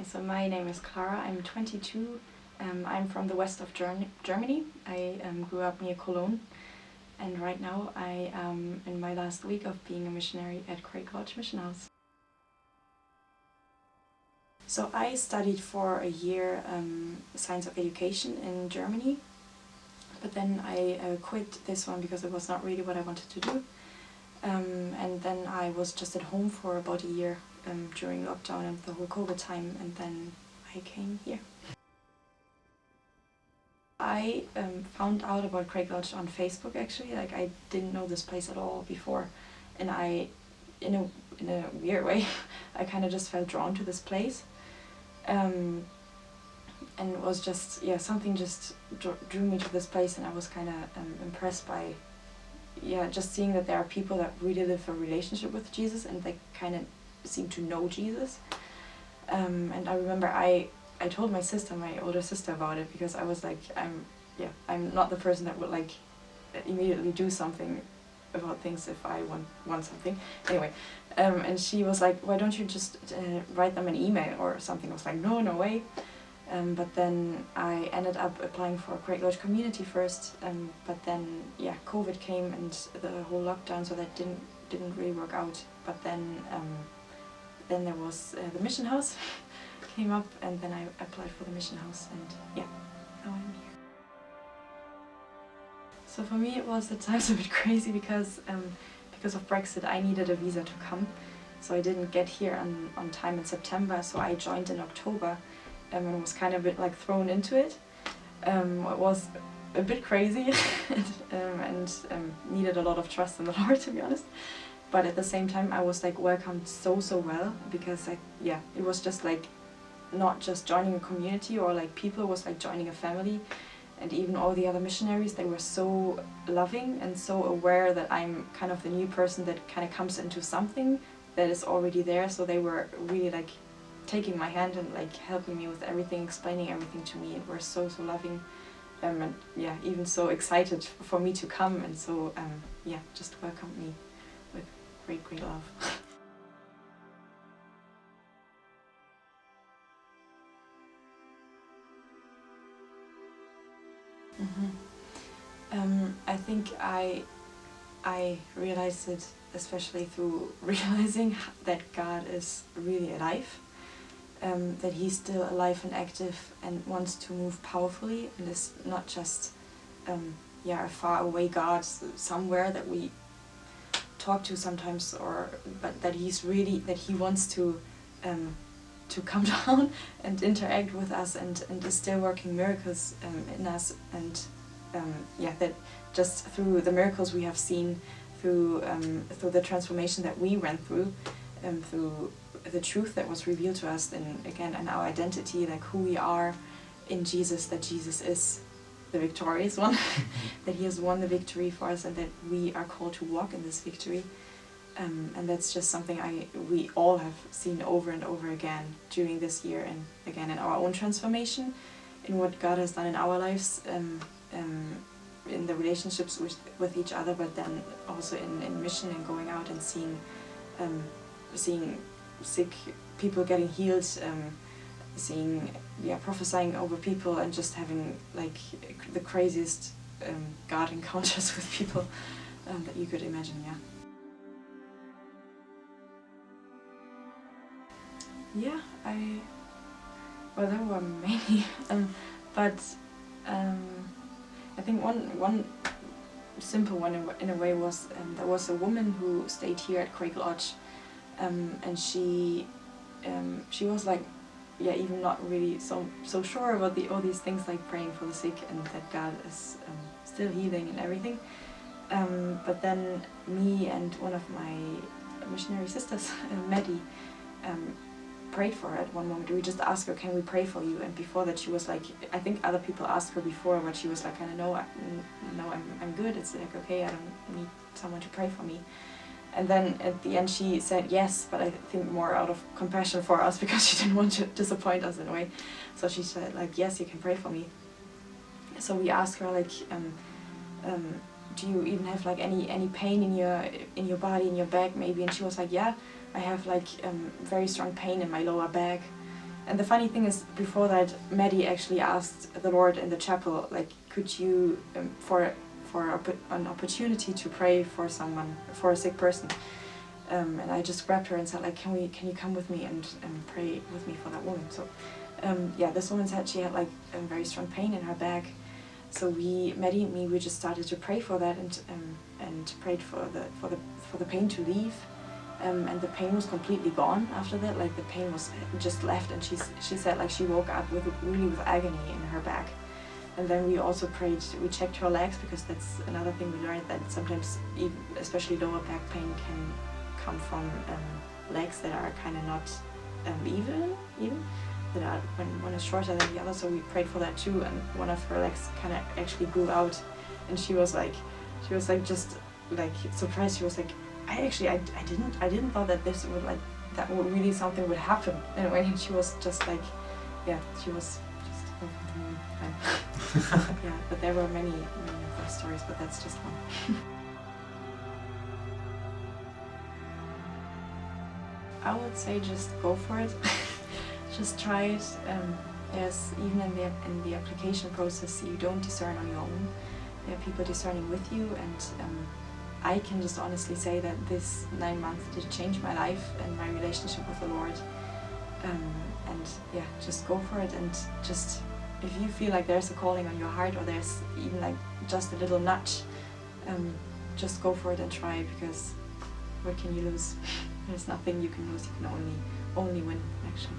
So my name is Clara, I'm 22, I'm from the west of Germany. I grew up near Cologne, and right now I am in my last week of being a missionary at Craig Mission House. So I studied for a year science of education in Germany, but then I quit this one because it was not really what I wanted to do. And then I was just at home for about a year during lockdown and the whole COVID time, and then I came here. I found out about Craig Lodge on Facebook actually. Like, I didn't know this place at all before, and I, in a weird way, I kind of just felt drawn to this place, and it was just, yeah, something just drew me to this place, and I was kind of impressed by, yeah, just seeing that there are people that really live a relationship with Jesus and they kind of seem to know Jesus. And I remember I told my sister, my older sister, about it, because I was like, I'm not the person that would like immediately do something about things if I want something. Anyway, and she was like, why don't you just write them an email or something? I was like, no way. But then I ended up applying for a Craig Lodge community first, but then, yeah, COVID came and the whole lockdown, so that didn't really work out. But then there was the mission house came up, and then I applied for the mission house, and yeah, now I'm here. So for me it was at times a bit crazy because of Brexit I needed a visa to come, so I didn't get here on time in September, so I joined in October. And was kind of a bit like thrown into it. It was a bit crazy and needed a lot of trust in the Lord, to be honest. But at the same time I was like welcomed so well, because it was just like not just joining a community or like people, it was like joining a family. And even all the other missionaries, they were so loving and so aware that I'm kind of the new person that kind of comes into something that is already there. So they were really like taking my hand and like helping me with everything, explaining everything to me, and were so loving, and yeah, even so excited for me to come, and so just welcomed me with great love. I think I realized it especially through realizing that God is really alive. That he's still alive and active and wants to move powerfully, and is not just a far away God somewhere that we talk to sometimes, but that he wants to come down and interact with us, and is still working miracles in us, and that just through the miracles we have seen, through the transformation that we went through, through the truth that was revealed to us, and our identity, like who we are in Jesus, that Jesus is the victorious one, that he has won the victory for us, and that we are called to walk in this victory. And that's just something we all have seen over and over again during this year, and again in our own transformation, in what God has done in our lives, in the relationships with each other, but then also in mission and going out and seeing sick people getting healed, prophesying over people, and just having like the craziest God encounters with people that you could imagine. Well, there were many, but I think one simple one in a way was there was a woman who stayed here at Craig Lodge. And she was like, even not really so sure about all these things, like praying for the sick and that God is still healing and everything. But then me and one of my missionary sisters, Maddie, prayed for her at one moment. We just asked her, can we pray for you? And before that she was like, I think other people asked her before, but she was like, kind of, no, I'm good. It's like, okay, I don't need someone to pray for me. And then at the end she said yes, but I think more out of compassion for us, because she didn't want to disappoint us in a way. So she said like, yes, you can pray for me. So we asked her like, do you even have like any pain in your body, in your back maybe? And she was like, yeah, I have like very strong pain in my lower back. And the funny thing is, before that, Maddie actually asked the Lord in the chapel, like, could you, for an opportunity to pray for someone, for a sick person. And I just grabbed her and said, like, can you come with me and pray with me for that woman? So, yeah, this woman said she had like a very strong pain in her back. So Maddie and me, we just started to pray for that and prayed for the pain to leave. And the pain was completely gone after that. Like, the pain was just left, and she said like she woke up with agony in her back. And then we also prayed, we checked her legs, because that's another thing we learned, that sometimes, even, especially lower back pain, can come from legs that are kind of not even, that are, one is shorter than the other. So we prayed for that too, and one of her legs kind of actually grew out, and she was like just like surprised. She was like, I didn't thought that this would really something would happen in a way. And she was just like, yeah, she was just yeah. But there were many of those stories, but that's just one. I would say just go for it. Just try it. There's even in the application process, you don't discern on your own. There are people discerning with you, and I can just honestly say that this 9 months did change my life and my relationship with the Lord. And yeah, just go for it, and just, if you feel like there's a calling on your heart, or there's even like just a little nudge, just go for it and try it, because what can you lose? There's nothing you can lose. You can only win, actually.